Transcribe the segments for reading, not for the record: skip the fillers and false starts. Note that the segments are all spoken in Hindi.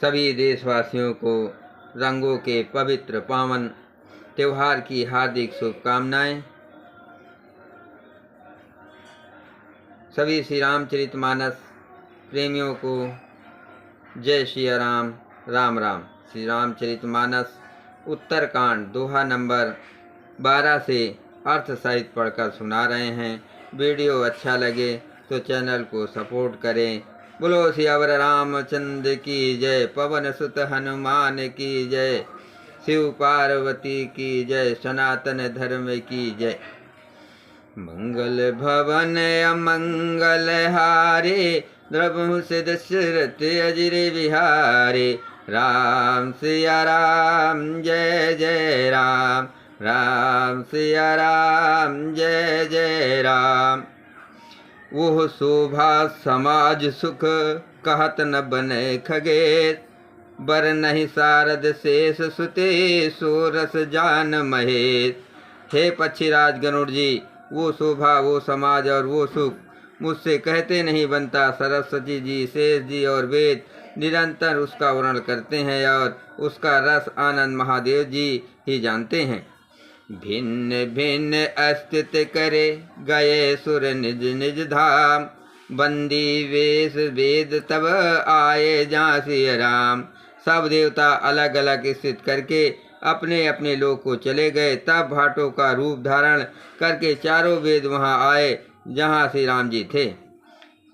सभी देशवासियों को रंगों के पवित्र पावन त्योहार की हार्दिक शुभकामनाएं। सभी श्री रामचरितमानस प्रेमियों को जय श्री राम, राम राम। श्री रामचरितमानस उत्तरकांड दोहा नंबर 12 से अर्थ सहित पढ़कर सुना रहे हैं। वीडियो अच्छा लगे तो चैनल को सपोर्ट करें। बोलो सियावर रामचंद्र की जय, पवन सुत हनुमान की जय, शिव पार्वती की जय, सनातन धर्म की जय। मंगल भवन अमंगल हारे, द्रवहु से दशरथ अजिर बिहारे। राम सिया राम जय जय राम, राम सिया राम जय जय राम। वह शोभा समाज सुख, कहत न बने खगेश। बर नहीं सारद शेष सुते, सोरस जान महेश। हे पक्षीराज गरुड़ जी, वो शोभा, वो समाज और वो सुख मुझसे कहते नहीं बनता। सरस्वती जी, शेष जी और वेद निरंतर उसका वर्णन करते हैं और उसका रस आनंद महादेव जी ही जानते हैं। भिन्न भिन्न अस्तित्व करे, गए सुर निज निज धाम। बंदी वेश वेद तब आए झांसी राम। सब देवता अलग अलग स्थित करके अपने अपने लोक को चले गए। तब भाटों का रूप धारण करके चारों वेद वहां आए जहां श्री राम जी थे।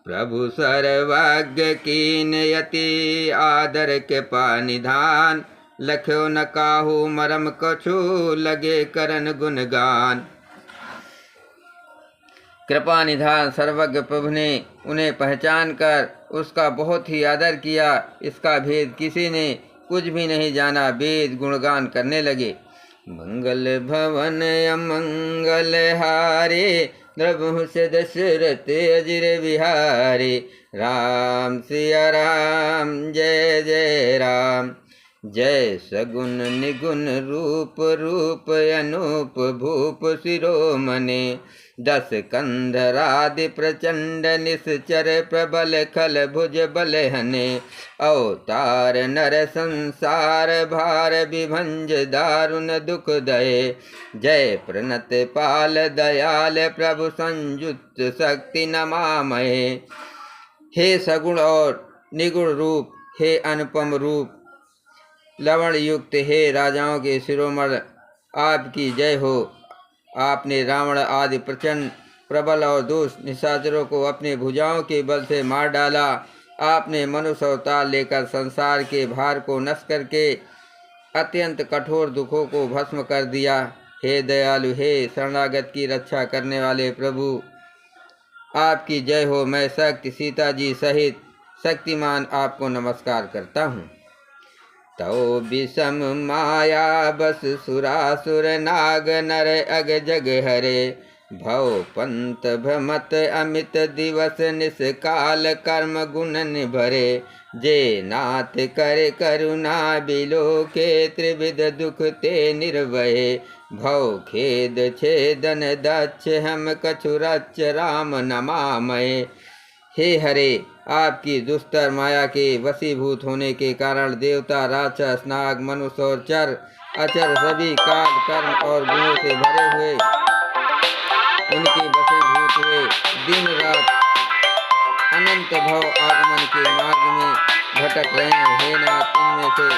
प्रभु सर्वज्ञ कीन यति, आदर के पानिधान। लख्यो न काहू मरम कछु, लगे करन गुणगान। कृपा निधान सर्वज्ञ प्रभु ने उन्हें पहचान कर उसका बहुत ही आदर किया। इसका भेद किसी ने कुछ भी नहीं जाना। वेद गुणगान करने लगे। मंगल भवन अमंगल हारे, द्रवहु से दशरथ अजिर बिहारे। राम सिया राम जय जय राम। जय सगुन निगुण रूप, रूप अनूप भूप शिरोमणे। 10 कंधरादि प्रचंड, निश्चर प्रबल खल भुज बल हने। अवतार नर संसार भार, विभंज दारुण दुख दये। जय प्रणत पाल दयाल, प्रभु संयुक्त शक्ति नमामहे। हे सगुण और निगुण रूप, हे अनुपम रूप, लवण युक्त, हे राजाओं के शिरोमणि, आपकी जय हो। आपने रावण आदि प्रचंड प्रबल और दुष्ट निशाचरों को अपने भुजाओं के बल से मार डाला। आपने मनुष्य अवतार लेकर संसार के भार को नष्ट करके अत्यंत कठोर दुखों को भस्म कर दिया। हे दयालु, हे शरणागत की रक्षा करने वाले प्रभु, आपकी जय हो। मैं शक्ति सीता जी सहित शक्तिमान आपको नमस्कार करता हूँ। तो विषम माया बस सुरासुर, नाग नर अग जग हरे। भव पंत भ्रमत अमित दिवस, निष्काल कर्म गुण निभरे। जे नाथ कर करुणा बिलो के, त्रिविध दुख ते निर्वहे। भव खेद छेदन दक्ष, हम कछु रच राम नमामहे। हे हरे, आपकी दुस्तर माया के वशीभूत होने के कारण देवता, राक्षस, नाग, मनुष्य और चर अचर सभी काल कर्म और गुणों से भरे हुए उनके वशीभूत हुए दिन रात अनंत भव आगमन के मार्ग में भटक रहे हैं। हे नाथ, इनमें से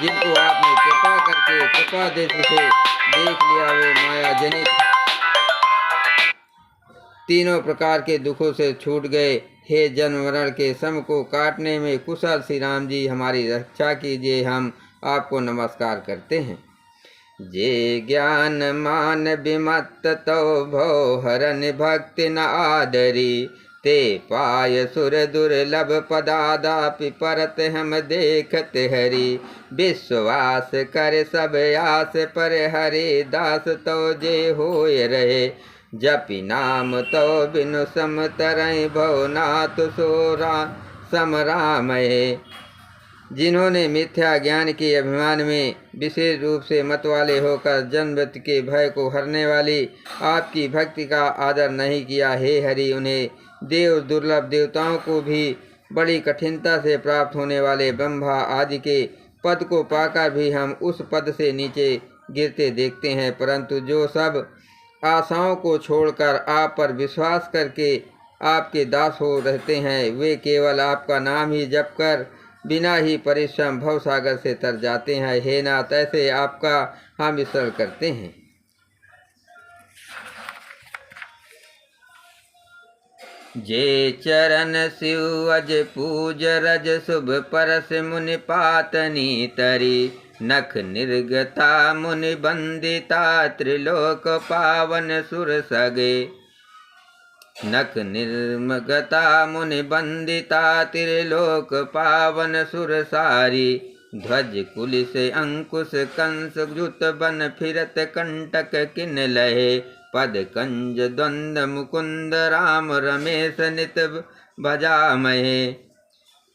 जिनको आपने कृपा करके कृपा दृष्टि से देख लिया, वे माया जनित तीनों प्रकार के दुखों से छूट गए। हे जन्म मरण के सम को काटने में कुशल श्री राम जी, हमारी रक्षा कीजिए। हम आपको नमस्कार करते हैं। जे ज्ञान मान विमत्त, तो भव हरन भक्ति न आदरी। ते पाय सुर दुर्लभ, पदादापि परत हम देखत हरि। विश्वास कर सब आस, पर हरि दास तो जे होय रहे। जपि नाम तो बिनु सम तरहि, भवनाथ सोरा सम रामये। जिन्होंने मिथ्या ज्ञान के अभिमान में विशेष रूप से मतवाले होकर जन्म मृत्यु के भय को हरने वाली आपकी भक्ति का आदर नहीं किया, हे हरि, उन्हें देव दुर्लभ देवताओं को भी बड़ी कठिनता से प्राप्त होने वाले ब्रह्मा आदि के पद को पाकर भी हम उस पद से नीचे गिरते देखते हैं, परंतु जो सब आशाओं को छोड़कर आप पर विश्वास करके आपके दास हो रहते हैं, वे केवल आपका नाम ही जप कर बिना ही परिश्रम भवसागर से तर जाते हैं। हे नाथ, ऐसे आपका हम स्मरण करते हैं। जे चरण शिव अज पूज रज शुभ परस मुनि पातनी तरी, नख निर्गता मुनि बंदिता त्रिलोक पावन सुर सगे। नख निर्मगता मुनि बंदिता त्रिलोक पावन सुर सारी, ध्वज कुलिस अंकुश कंस जुत बन फिरत कंटक किन लहे। पद कंज द्वंद मुकुंद राम रमेश नित भजा महे।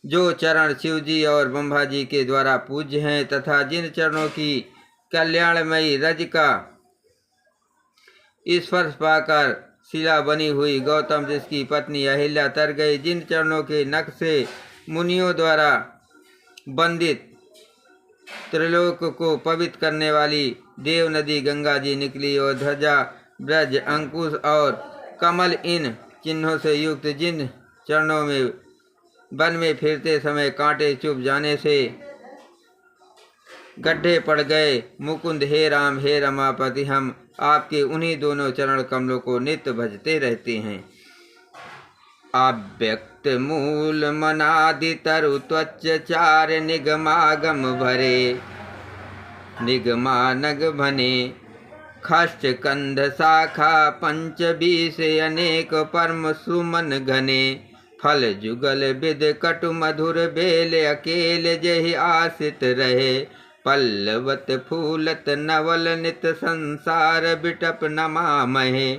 जो चरण शिव जी और ब्रह्मा जी के द्वारा पूज्य हैं तथा जिन चरणों की कल्याणमयी रज का स्पर्श पाकर शिला बनी हुई गौतम जिसकी पत्नी अहिल्या तर गई, जिन चरणों के नख से मुनियों द्वारा बंदित त्रिलोक को पवित्र करने वाली देव नदी गंगा जी निकली, और ध्वजा ब्रज अंकुश और कमल इन चिन्हों से युक्त जिन चरणों में वन में फिरते समय कांटे चुभ जाने से गड्ढे पड़ गए। मुकुंद हे राम हे रमापति, हम आपके उन्हीं दोनों चरण कमलों को नित्य भजते रहते हैं। अव्यक्त मूल मनादि तरु त्वच चार निगमागम भरे। निगमानग भने खष्ट कंध शाखा पंच बीस अनेक परम सुमन घने। फल जुगल विद कटु मधुर बेल अकेल जहि आसित रहे। पल्लवत फूलत नवल नित संसार बिटप नमामहे।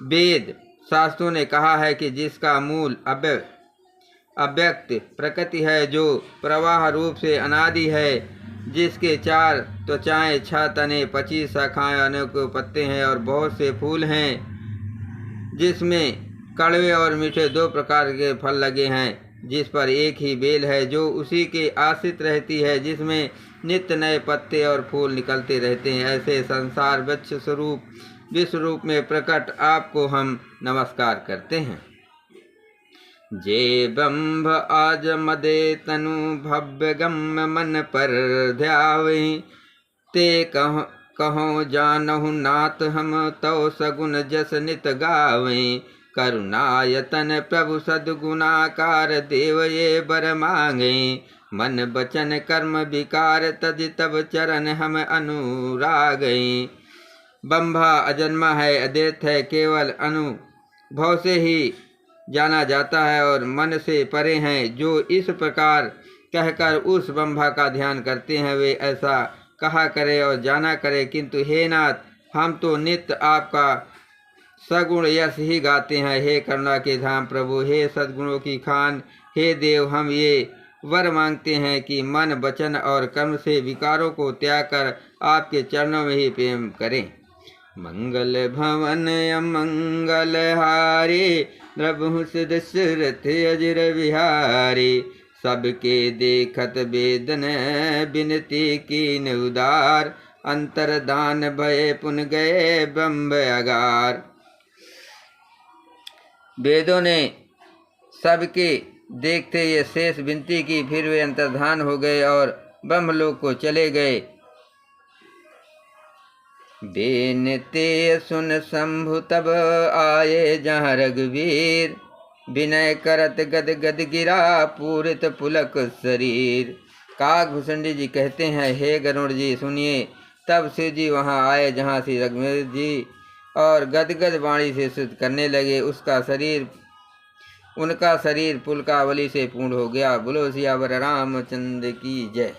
वेद शास्त्रों ने कहा है कि जिसका मूल अव्यक्त प्रकृति है, जो प्रवाह रूप से अनादि है, जिसके चार त्वचाएं, 6 तने, 25 शाखाएं, अनेक पत्ते हैं और बहुत से फूल हैं, जिसमें कड़वे और मीठे 2 प्रकार के फल लगे हैं, जिस पर एक ही बेल है, जो उसी के आश्रित रहती है, जिसमें नित्य नए पत्ते और फूल निकलते रहते हैं, ऐसे संसार वृक्ष स्वरूप विश्व रूप में प्रकट आपको हम नमस्कार करते हैं। जे ब्रह्म आज मदे तनु भव्य गम्य मन पर ध्यावे। ते कहो जानहु नाथ हम तव सगुण जस नित गावे। करुणायतन प्रभु सद्गुणाकार देव ये बर मांगे। मन बचन कर्म विकार तज तब चरण हम अनुरागे। ब्रह्मा अजन्मा है, अद्वैत है, केवल अनुभव से ही जाना जाता है और मन से परे हैं। जो इस प्रकार कहकर उस ब्रह्मा का ध्यान करते हैं, वे ऐसा कहा करे और जाना करे। किंतु हे नाथ, हम तो नित्य आपका सगुण यश ही गाते हैं। हे करुणा के धाम प्रभु, हे सद्गुणों की खान, हे देव, हम ये वर मांगते हैं कि मन वचन और कर्म से विकारों को त्याग कर आपके चरणों में ही प्रेम करें। मंगल भवन अमंगल हारे। प्रभु दशरथ अजर विहारी। सबके देखत वेदन बिनती कीन उदार। अंतरदान भय पुन गए ब्रह्म अगार। वेदों ने सबके देखते ये शेष विनती की, फिर वे अंतर्धान हो गए और ब्रह्मलोक को चले गए। बेनते सुन शंभु तब आए जहाँ रघुवीर। विनय करत गद गद गिरा पूरित पुलक शरीर। काकभूषणी जी कहते हैं, हे गरुड़ जी सुनिए। तब शिव जी वहाँ आए जहाँ श्री रघुवीर जी, और गदगद वाणी से स्तुति करने लगे। उनका शरीर पुलकावली से पूर्ण हो गया। बोलो सियावर रामचंद्र की जय।